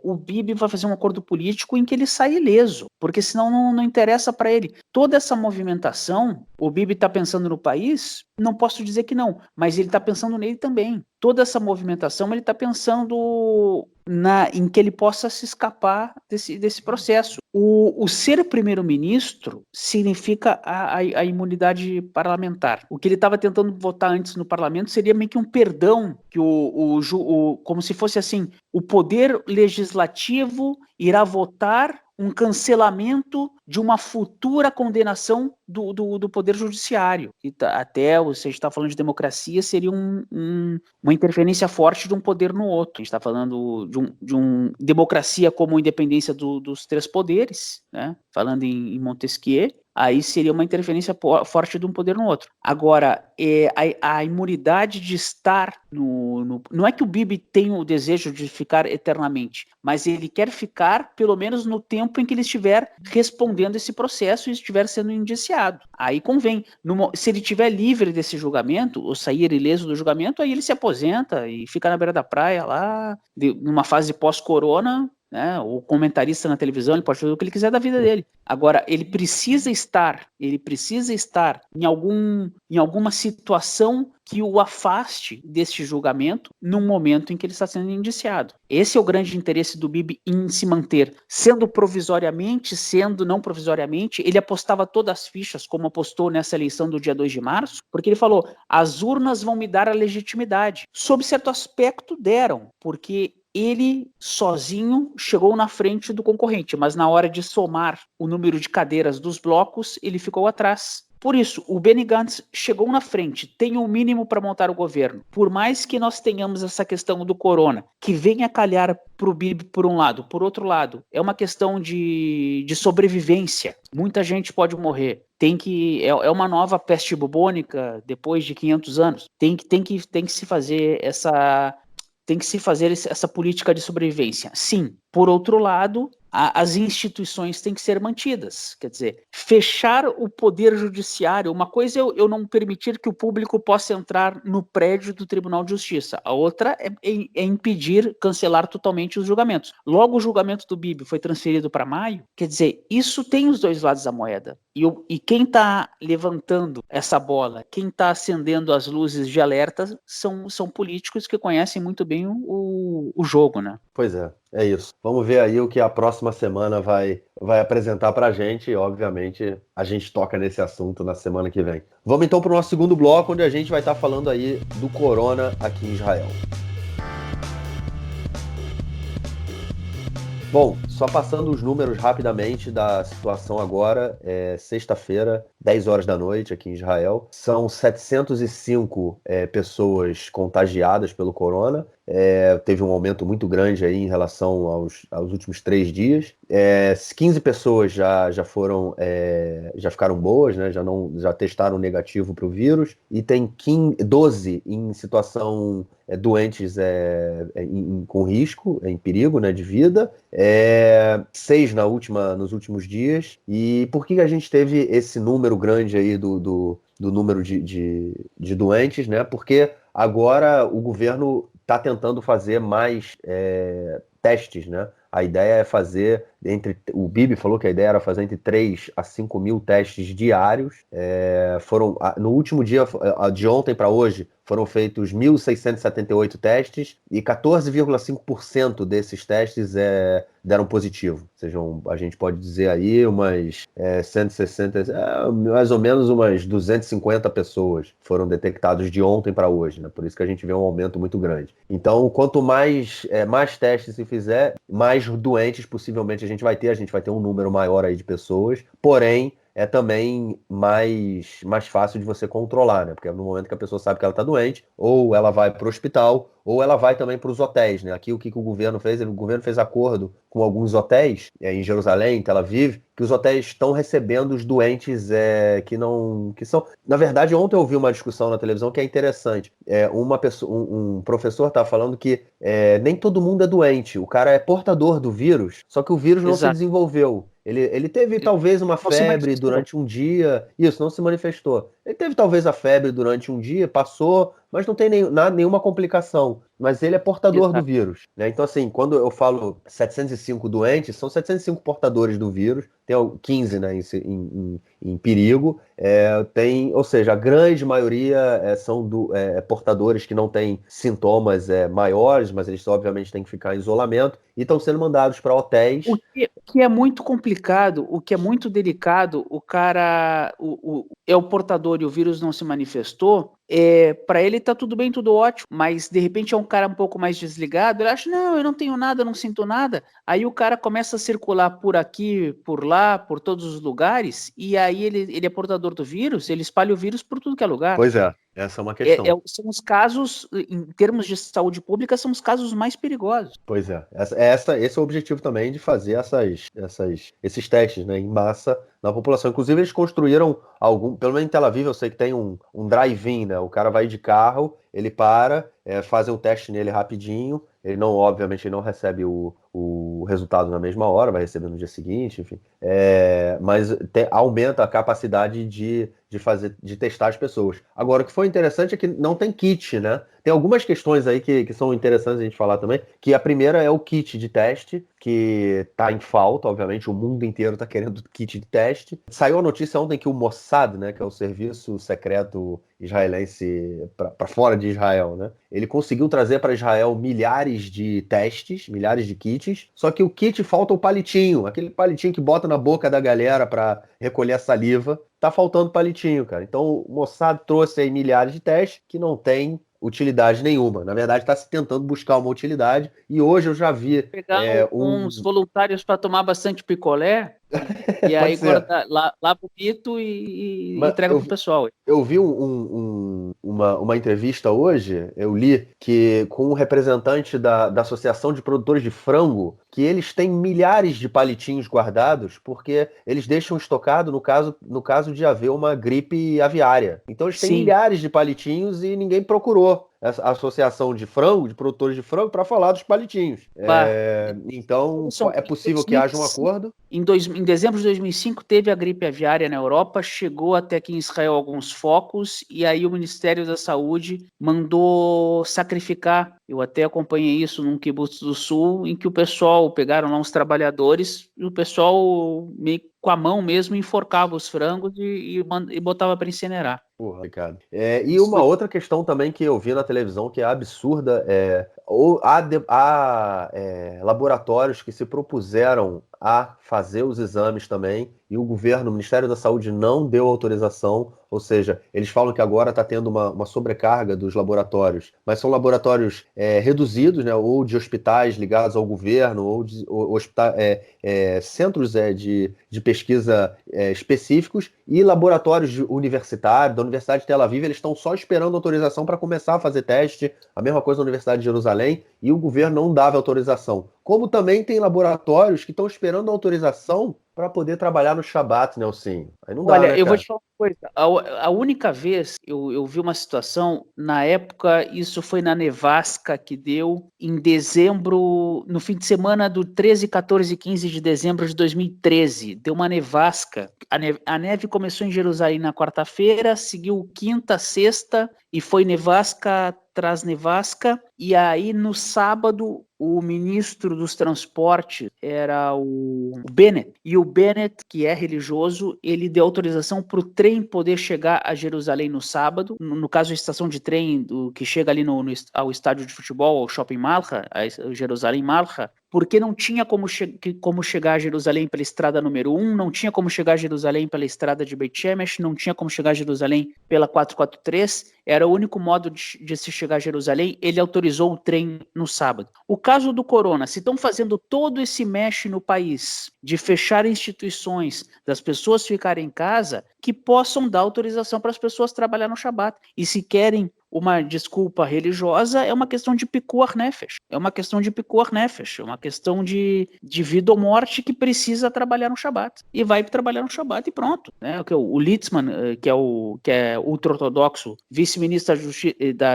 o Bibi vai fazer um acordo político em que ele sai ileso, porque senão não interessa para ele. Toda essa movimentação, o Bibi está pensando no país, não posso dizer que não, mas ele está pensando nele também. Toda essa movimentação, ele está pensando em que ele possa se escapar desse processo. O ser primeiro-ministro significa a imunidade parlamentar. O que ele estava tentando votar antes no parlamento seria meio que um perdão, que como se fosse assim, o poder legislativo irá votar um cancelamento de uma futura condenação do Poder Judiciário. Até você está falando de democracia, seria uma interferência forte de um poder no outro. A gente está falando de democracia como independência dos três poderes, né? Falando em Montesquieu, aí seria uma interferência forte de um poder no outro. Agora, a imunidade de estar não é que o Bibi tem o desejo de ficar eternamente, mas ele quer ficar pelo menos no tempo em que ele estiver respondendo esse processo e estiver sendo indiciado. Aí convém. Se ele estiver livre desse julgamento, ou sair ileso do julgamento, aí ele se aposenta e fica na beira da praia lá, numa fase pós-corona, né? O comentarista na televisão, ele pode fazer o que ele quiser da vida dele. Agora, ele precisa estar em alguma situação que o afaste deste julgamento num momento em que ele está sendo indiciado. Esse é o grande interesse do Bibi em se manter, sendo provisoriamente, sendo não provisoriamente. Ele apostava todas as fichas, como apostou nessa eleição do dia 2 de março, porque ele falou, as urnas vão me dar a legitimidade. Sob certo aspecto, deram, porque ele sozinho chegou na frente do concorrente, mas na hora de somar o número de cadeiras dos blocos, ele ficou atrás. Por isso, o Benny Gantz chegou na frente, tem o mínimo para montar o governo. Por mais que nós tenhamos essa questão do corona, que venha calhar para o Bibi por um lado, por outro lado, é uma questão de sobrevivência. Muita gente pode morrer. É uma nova peste bubônica depois de 500 anos. Tem que se fazer essa política de sobrevivência. Sim, por outro lado, as instituições têm que ser mantidas. Quer dizer, fechar o poder judiciário, uma coisa é eu não permitir que o público possa entrar no prédio do Tribunal de Justiça, a outra é impedir, cancelar totalmente os julgamentos. Logo, o julgamento do Bibi foi transferido para maio, quer dizer, isso tem os dois lados da moeda. E quem está levantando essa bola, quem está acendendo as luzes de alerta são políticos que conhecem muito bem o jogo, né? Pois é isso. Vamos ver aí o que a próxima semana vai apresentar pra gente e, obviamente, a gente toca nesse assunto na semana que vem. Vamos então para o nosso segundo bloco, onde a gente vai estar falando aí do corona aqui em Israel. Bom, só passando os números rapidamente da situação agora, sexta-feira, 10 horas da noite aqui em Israel, são 705 pessoas contagiadas pelo corona, teve um aumento muito grande aí em relação aos últimos 3 dias, 15 pessoas já ficaram boas, né, já testaram negativo para o vírus, e tem 12 em situação doentes com risco, em perigo, né, de vida, 6 nos últimos dias. E por que a gente teve esse número grande aí do número de doentes, né? Porque agora o governo está tentando fazer mais testes, né? A ideia é fazer o Bibi falou que a ideia era fazer entre 3 a 5 mil testes diários. No último dia, de ontem para hoje, foram feitos 1.678 testes e 14,5% desses testes deram positivo. Ou seja, a gente pode dizer aí umas 160, mais ou menos umas 250 pessoas foram detectados de ontem para hoje, né? Por isso que a gente vê um aumento muito grande. Então, quanto mais testes se fizer, mais doentes possivelmente a gente vai ter um número maior aí de pessoas, porém é também mais fácil de você controlar, né? Porque no momento que a pessoa sabe que ela está doente, ou ela vai para o hospital, ou ela vai também para os hotéis, né? Aqui o que o governo fez? O governo fez acordo com alguns hotéis, em Jerusalém, em Tel Aviv, que os hotéis estão recebendo os doentes que são... Na verdade, ontem eu ouvi uma discussão na televisão que é interessante. Um professor estava falando que nem todo mundo é doente. O cara é portador do vírus, só que o vírus não se Exato. desenvolveu. Ele teve talvez uma Não se febre manifestou. durante um dia. Isso, não se manifestou. Ele teve talvez a febre durante um dia, passou, mas não tem nenhuma complicação. Mas ele é portador do Exato. vírus, né? Então, assim, quando eu falo 705 doentes, são 705 portadores do vírus. Tem 15, né, em perigo. Ou seja, a grande maioria são portadores que não têm sintomas maiores, mas eles obviamente têm que ficar em isolamento e estão sendo mandados para hotéis. O que é muito complicado, o que é muito delicado, o cara é o portador e o vírus não se manifestou, para ele tá tudo bem, tudo ótimo, mas de repente é um cara um pouco mais desligado, ele acha, não, eu não tenho nada, não sinto nada, aí o cara começa a circular por aqui, por lá, por todos os lugares, e aí ele é portador do vírus, ele espalha o vírus por tudo que é lugar. Pois é, essa é uma questão. São os casos, em termos de saúde pública, são os casos mais perigosos. Pois é. Esse é o objetivo também de fazer esses testes, né, em massa na população. Inclusive, eles construíram pelo menos em Tel Aviv, eu sei que tem um drive-in, né? O cara vai de carro, ele para, fazem um teste nele rapidinho. Ele não, obviamente, ele não recebe o resultado na mesma hora, vai receber no dia seguinte, enfim. Mas aumenta a capacidade de testar as pessoas. Agora, o que foi interessante é que não tem kit, né? Tem algumas questões aí que são interessantes a gente falar também, que a primeira é o kit de teste, que está em falta, obviamente, o mundo inteiro está querendo kit de teste. Saiu a notícia ontem que o Mossad, né, que é o serviço secreto israelense para fora de Israel, né, ele conseguiu trazer para Israel milhares de testes, milhares de kits, só que o kit falta o palitinho, aquele palitinho que bota na boca da galera para recolher a saliva, tá faltando palitinho, cara. Então o Mossad trouxe aí milhares de testes que não tem utilidade nenhuma. Na verdade, está se tentando buscar uma utilidade e hoje eu já vi Pegar uns voluntários para tomar bastante picolé e aí Pode ser. guardar lá bonito e Mas entrega pro pessoal. eu vi uma entrevista hoje, eu li, que com um representante da Associação de Produtores de Frango, que eles têm milhares de palitinhos guardados, porque eles deixam estocado no caso de haver uma gripe aviária. Então eles têm Sim. milhares de palitinhos e ninguém procurou a Associação de Frango, de Produtores de Frango, para falar dos palitinhos. Então é possível que haja um acordo? Em dezembro de 2005 teve a gripe aviária na Europa, chegou até aqui em Israel alguns focos e aí o Ministério da Saúde mandou sacrificar. Eu até acompanhei isso num kibbutz do sul, em que o pessoal pegaram lá uns trabalhadores e o pessoal meio com a mão mesmo enforcava os frangos e botava para incinerar. Porra, Ricardo. E uma outra questão também que eu vi na televisão que é absurda há laboratórios que se propuseram a fazer os exames também e o governo, o Ministério da Saúde não deu autorização, ou seja, eles falam que agora está tendo uma sobrecarga dos laboratórios, mas são laboratórios reduzidos, né, ou de hospitais ligados ao governo, ou de centros de pesquisa específicos e laboratórios universitários, da Universidade de Tel Aviv, eles estão só esperando autorização para começar a fazer teste, a mesma coisa na Universidade de Jerusalém, e o governo não dava autorização. Como também tem laboratórios que estão esperando autorização para poder trabalhar no Shabat, Nelsinho. Aí não dá, Olha, né, eu vou cara? te falar uma coisa. A única vez eu vi uma situação, na época, isso foi na nevasca que deu em dezembro, no fim de semana do 13, 14 e 15 de dezembro de 2013. Deu uma nevasca. A neve começou em Jerusalém na quarta-feira, seguiu quinta, sexta e foi nevasca traz nevasca, e aí no sábado o ministro dos transportes era o Bennett, e o Bennett, que é religioso, ele deu autorização para o trem poder chegar a Jerusalém no sábado, no caso a estação de trem que chega ali ao estádio de futebol, ao Shopping Malha, a Jerusalém Malha, porque não tinha como chegar a Jerusalém pela estrada número 1, não tinha como chegar a Jerusalém pela estrada de Beit Shemesh, não tinha como chegar a Jerusalém pela 443, era o único modo de se chegar a Jerusalém, ele autorizou o trem no sábado. O caso do corona, se estão fazendo todo esse mexe no país, de fechar instituições, das pessoas ficarem em casa, que possam dar autorização para as pessoas trabalhar no Shabat. E se querem uma desculpa religiosa, é uma questão de pikuach nefesh. É uma questão de pikuach nefesh. É uma questão de vida ou morte que precisa trabalhar no Shabat. E vai trabalhar no Shabat e pronto. Né? O Litzman, que é ultra-ortodoxo, vice-ministro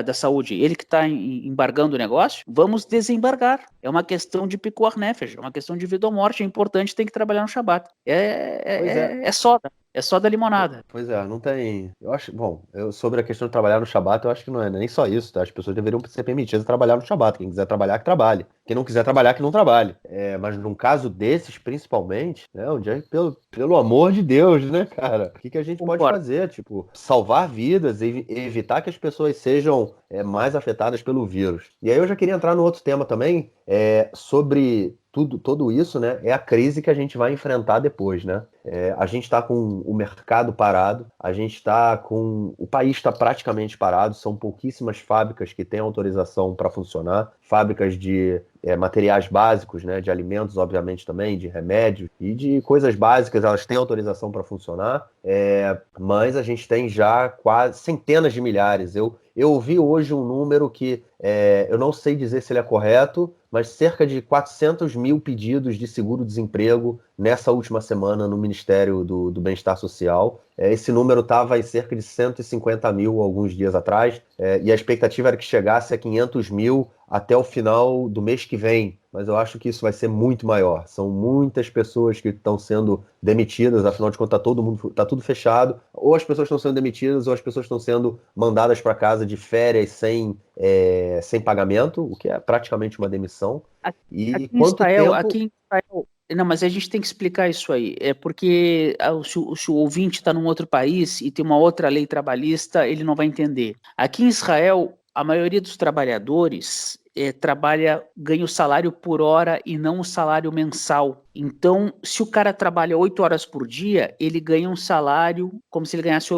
da Saúde, ele que está embargando o negócio, vamos desembargar. É uma questão de pikuach nefesh. É uma questão de vida ou morte. É importante, tem que trabalhar no Shabat. É soda. É só da limonada. Pois é, não tem. Eu acho, bom, sobre a questão de trabalhar no Shabat, eu acho que não é nem só isso, tá? As pessoas deveriam ser permitidas a trabalhar no Shabat. Quem quiser trabalhar, que trabalhe. Quem não quiser trabalhar, que não trabalhe. Mas num caso desses, principalmente, né? Onde pelo amor de Deus, né, cara? O que a gente pode fazer? Tipo, salvar vidas, evitar que as pessoas sejam mais afetadas pelo vírus. E aí eu já queria entrar no outro tema também, sobre tudo isso, né? É a crise que a gente vai enfrentar depois, né? A gente está com o mercado parado, o país está praticamente parado, são pouquíssimas fábricas que têm autorização para funcionar, fábricas de materiais básicos, né, de alimentos, obviamente, também, de remédios e de coisas básicas, elas têm autorização para funcionar, mas a gente tem já quase centenas de milhares. Eu ouvi hoje um número que eu não sei dizer se ele é correto, mas cerca de 400 mil pedidos de seguro-desemprego nessa última semana no Ministério do Bem-Estar Social. Esse número estava em cerca de 150 mil alguns dias atrás, e a expectativa era que chegasse a 500 mil até o final do mês que vem, mas eu acho que isso vai ser muito maior. São muitas pessoas que estão sendo demitidas, afinal de contas tá tudo fechado, ou as pessoas estão sendo demitidas, ou as pessoas estão sendo mandadas para casa de férias sem pagamento, o que é praticamente uma demissão. Aqui em Israel, não, mas a gente tem que explicar isso aí. É porque se o ouvinte está num outro país e tem uma outra lei trabalhista, ele não vai entender. Aqui em Israel, a maioria dos trabalhadores ganha o salário por hora e não o salário mensal. Então, se o cara trabalha 8 horas por dia, ele ganha um salário como se ele ganhasse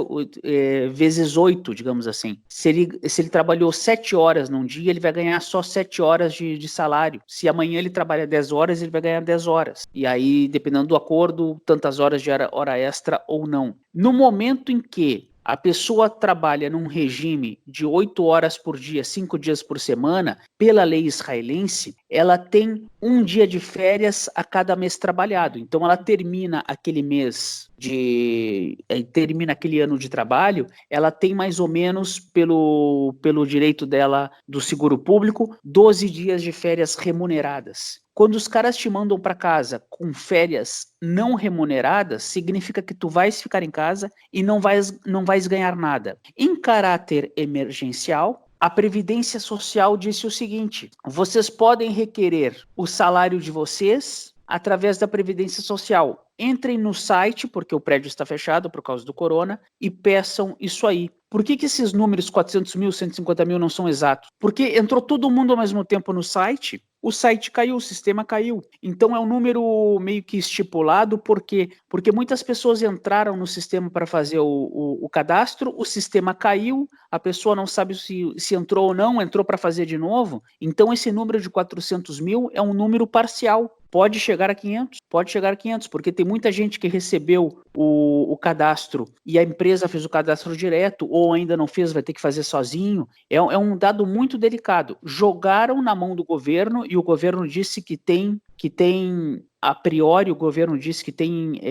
vezes 8, digamos assim. Se ele trabalhou 7 horas num dia, ele vai ganhar só 7 horas de salário. Se amanhã ele trabalha 10 horas, ele vai ganhar 10 horas. E aí, dependendo do acordo, tantas horas de hora extra ou não. No momento em que a pessoa trabalha num regime de 8 horas por dia, 5 dias por semana, pela lei israelense, ela tem um dia de férias a cada mês trabalhado. Então ela termina aquele mês termina aquele ano de trabalho, ela tem mais ou menos, pelo direito dela do seguro público, 12 dias de férias remuneradas. Quando os caras te mandam para casa com férias não remuneradas, significa que tu vais ficar em casa e não vais ganhar nada. Em caráter emergencial, a Previdência Social disse o seguinte: vocês podem requerer o salário de vocês através da Previdência Social. Entrem no site, porque o prédio está fechado por causa do corona, e peçam isso aí. Por que esses números 400 mil, 150 mil não são exatos? Porque entrou todo mundo ao mesmo tempo no site, o site caiu, o sistema caiu. Então é um número meio que estipulado, porque muitas pessoas entraram no sistema para fazer o cadastro, o sistema caiu, a pessoa não sabe se entrou ou não, entrou para fazer de novo. Então esse número de 400 mil é um número parcial. Pode chegar a 500, porque tem muita gente que recebeu o cadastro e a empresa fez o cadastro direto, ou ainda não fez, vai ter que fazer sozinho. É um dado muito delicado. Jogaram na mão do governo e o governo disse que tem a priori, o governo disse que tem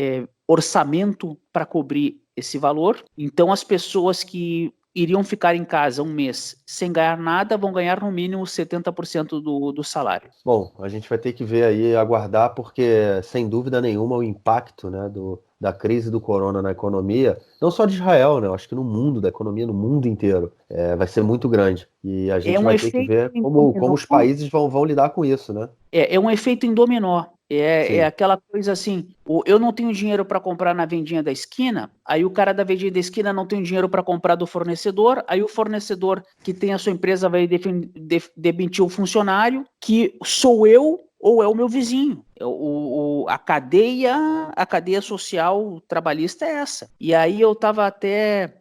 orçamento para cobrir esse valor. Então as pessoas que iriam ficar em casa um mês sem ganhar nada, vão ganhar no mínimo 70% do salário. Bom, a gente vai ter que ver aí, aguardar, porque sem dúvida nenhuma o impacto, né, da crise do corona na economia, não só de Israel, né? Eu acho que no mundo, da economia no mundo inteiro, vai ser muito grande. E a É gente um vai ter que efeito ver em como dominó. os países vão lidar com isso, né? É um efeito em dominó. É Sim, aquela coisa assim, eu não tenho dinheiro para comprar na vendinha da esquina, aí o cara da vendinha da esquina não tem dinheiro para comprar do fornecedor, aí o fornecedor que tem a sua empresa vai demitir o funcionário, que sou eu ou é o meu vizinho. A cadeia social trabalhista é essa. E aí eu estava até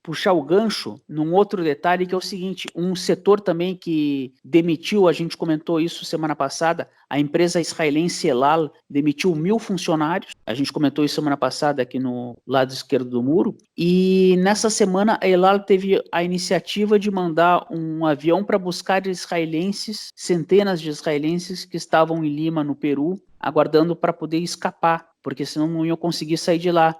puxar o gancho num outro detalhe que é o seguinte, um setor também que demitiu, a gente comentou isso semana passada, a empresa israelense Elal demitiu 1.000 funcionários, a gente comentou isso semana passada aqui no lado esquerdo do muro, e nessa semana a Elal teve a iniciativa de mandar um avião para buscar israelenses, centenas de israelenses que estavam em Lima, no Peru, aguardando para poder escapar, porque senão não iam conseguir sair de lá.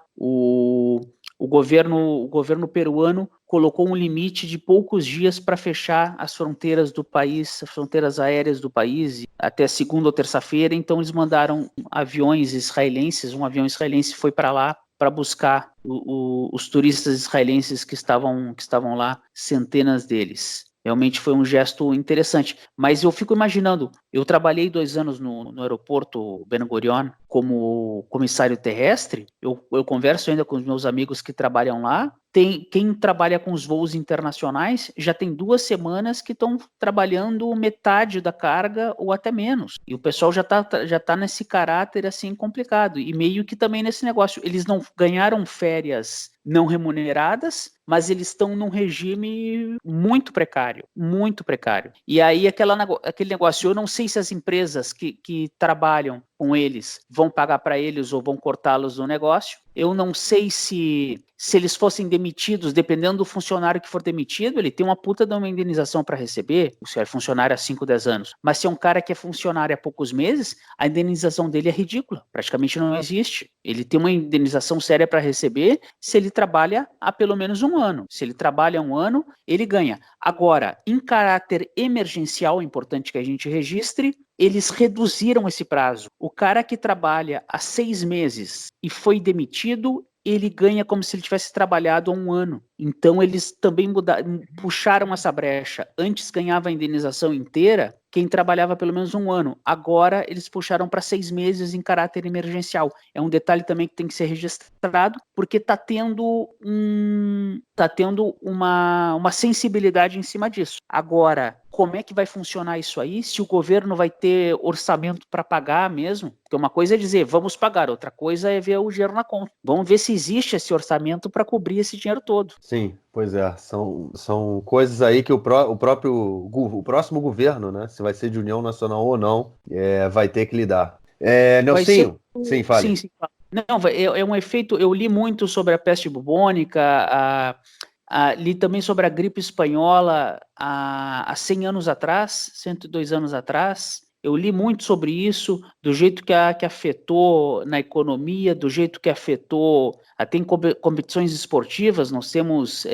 O governo peruano colocou um limite de poucos dias para fechar as fronteiras do país, as fronteiras aéreas do país, até segunda ou terça-feira. Então, eles mandaram aviões israelenses, um avião israelense foi para lá para buscar os turistas israelenses que estavam lá, centenas deles. Realmente foi um gesto interessante. Mas eu fico imaginando, eu trabalhei 2 anos no aeroporto Ben Gurion como comissário terrestre, eu converso ainda com os meus amigos que trabalham lá, quem trabalha com os voos internacionais já tem 2 semanas que estão trabalhando metade da carga ou até menos. E o pessoal já tá nesse caráter assim complicado. E meio que também nesse negócio. Eles não ganharam férias não remuneradas, mas eles estão num regime muito precário, muito precário. E aí aquele negócio, eu não sei se as empresas que trabalham com eles vão pagar para eles ou vão cortá-los do negócio. Eu não sei se eles fossem demitidos, dependendo do funcionário que for demitido, ele tem uma puta de uma indenização para receber, se é funcionário há 5, 10 anos. Mas se é um cara que é funcionário há poucos meses, a indenização dele é ridícula, praticamente não existe. Ele tem uma indenização séria para receber se ele trabalha há pelo menos 1 ano. Se ele trabalha 1 ano, ele ganha. Agora, em caráter emergencial, é importante que a gente registre, eles reduziram esse prazo. O cara que trabalha há 6 meses e foi demitido, ele ganha como se ele tivesse trabalhado há 1 ano. Então eles também puxaram essa brecha. Antes ganhava a indenização inteira quem trabalhava pelo menos 1 ano. Agora eles puxaram para 6 meses em caráter emergencial. É um detalhe também que tem que ser registrado, porque está tendo uma sensibilidade em cima disso. Agora, como é que vai funcionar isso aí? Se o governo vai ter orçamento para pagar mesmo? Porque uma coisa é dizer, vamos pagar, outra coisa é ver o dinheiro na conta. Vamos ver se existe esse orçamento para cobrir esse dinheiro todo. sim, pois é. São coisas aí que o próximo governo, né? Se vai ser de União Nacional ou não, vai ter que lidar. Vai ser. Nelsinho, sim, Sim, fale. sim. Não, é um efeito. Eu li muito sobre a peste bubônica, li também sobre a gripe espanhola há 100 anos atrás, 102 anos atrás. Eu li muito sobre isso, do jeito que afetou na economia, do jeito que afetou até em competições esportivas. Nós temos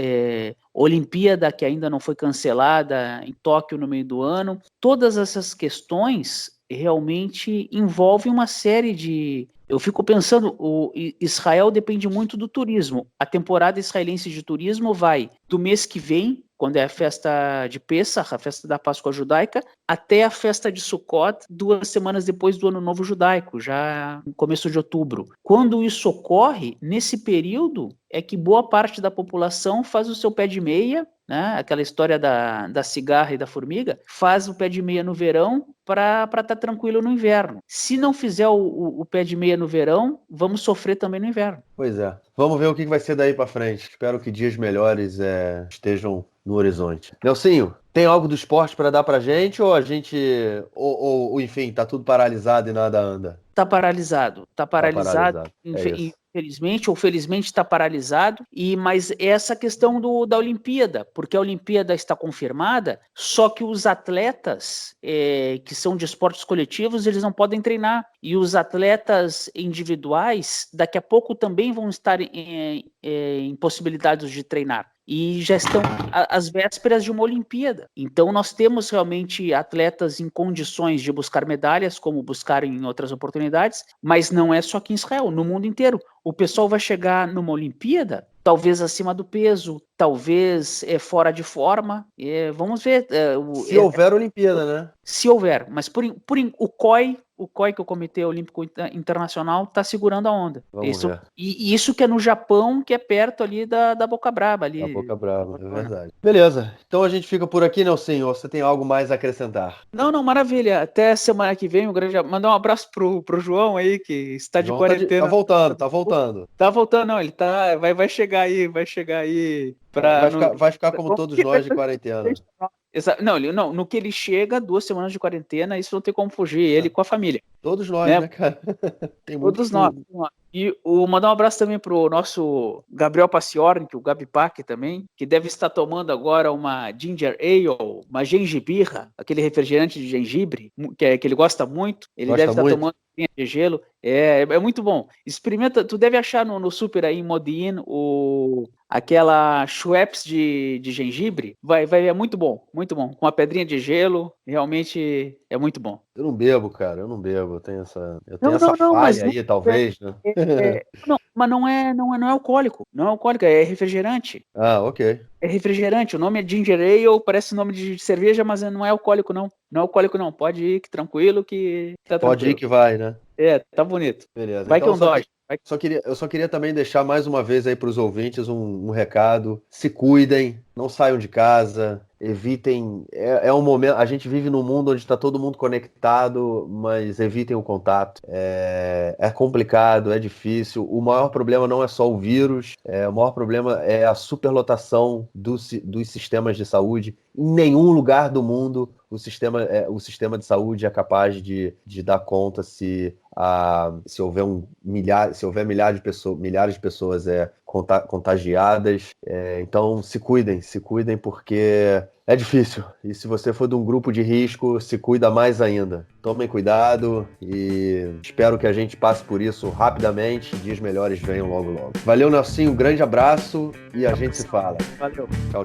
Olimpíada, que ainda não foi cancelada, em Tóquio no meio do ano. Todas essas questões realmente envolvem uma série de. Eu fico pensando, o Israel depende muito do turismo. A temporada israelense de turismo vai do mês que vem, quando é a festa de Pessah, a festa da Páscoa judaica, até a festa de Sukkot, 2 semanas depois do Ano Novo Judaico, já no começo de outubro. Quando isso ocorre, nesse período, é que boa parte da população faz o seu pé de meia, né? Aquela história da cigarra e da formiga, faz o pé de meia no verão para estar tranquilo no inverno. Se não fizer o pé de meia no verão, vamos sofrer também no inverno. Pois é. Vamos ver o que vai ser daí pra frente. Espero que dias melhores estejam no horizonte. Nelsinho, tem algo do esporte para dar pra gente ou a gente, enfim, tá tudo paralisado e nada anda? Está paralisado, está Tá paralisado, paralisado. É isso. infelizmente ou felizmente está paralisado, mas essa questão da Olimpíada, porque a Olimpíada está confirmada, só que os atletas que são de esportes coletivos, eles não podem treinar, e os atletas individuais, daqui a pouco também vão estar impossibilitados de treinar. e já estão às vésperas de uma Olimpíada. Então nós temos realmente atletas em condições de buscar medalhas, como buscar em outras oportunidades, mas não é só aqui em Israel, no mundo inteiro. O pessoal vai chegar numa Olimpíada, talvez acima do peso, talvez fora de forma. Vamos ver. Se houver Olimpíada, né? Se houver, mas o COI, que é o Comitê Olímpico Internacional, está segurando a onda. Vamos ver. E isso que é no Japão, que é perto ali da Boca Braba. Ali. Da Boca Braba, é verdade. Beleza, então a gente fica por aqui, Nelson. Ou você tem algo mais a acrescentar? Não, maravilha. Até semana que vem, mandar um abraço pro João aí, que está de quarentena. Tá voltando. Tá voltando, não, ele vai chegar aí, Vai ficar como todos nós de quarentena. Não, no que ele chega, 2 semanas de quarentena, isso não tem como fugir, ele com a família. Todos nós, né, cara? Tem Todos nós. E mandar um abraço também pro nosso Gabriel Paciorni, que o Gabi Pac também, que deve estar tomando agora uma Ginger Ale, uma gengibirra, aquele refrigerante de gengibre, que ele gosta muito. Ele deve estar tomando de gelo. É muito bom. Experimenta, tu deve achar no super aí em Modin aquela Schweppes de gengibre. É muito bom, muito bom. Com uma pedrinha de gelo, realmente é muito bom. Eu não bebo, cara, eu tenho essa falha aí, talvez, né? Mas não é alcoólico, não é alcoólico, é refrigerante. Ah, ok. É refrigerante, o nome é Ginger Ale, parece nome de cerveja, mas não é alcoólico não. Não é alcoólico não, pode ir que tranquilo que tá tranquilo. Pode ir que vai, né? Tá bonito. Beleza. Vai então, que é um dodge. Eu só queria também deixar mais uma vez aí para os ouvintes um recado. Se cuidem, não saiam de casa, evitem. É um momento. A gente vive num mundo onde está todo mundo conectado, mas evitem o contato. É complicado, é difícil. O maior problema não é só o vírus, o maior problema é a superlotação dos sistemas de saúde. Em nenhum lugar do mundo o sistema de saúde é capaz de dar conta se houver milhares de pessoas contagiadas. Então se cuidem porque é difícil. E se você for de um grupo de risco, se cuida mais ainda. Tomem cuidado e espero que a gente passe por isso rapidamente. Dias melhores venham logo. Valeu, Nelsinho. Um grande abraço e a gente se fala. Valeu. Tchau.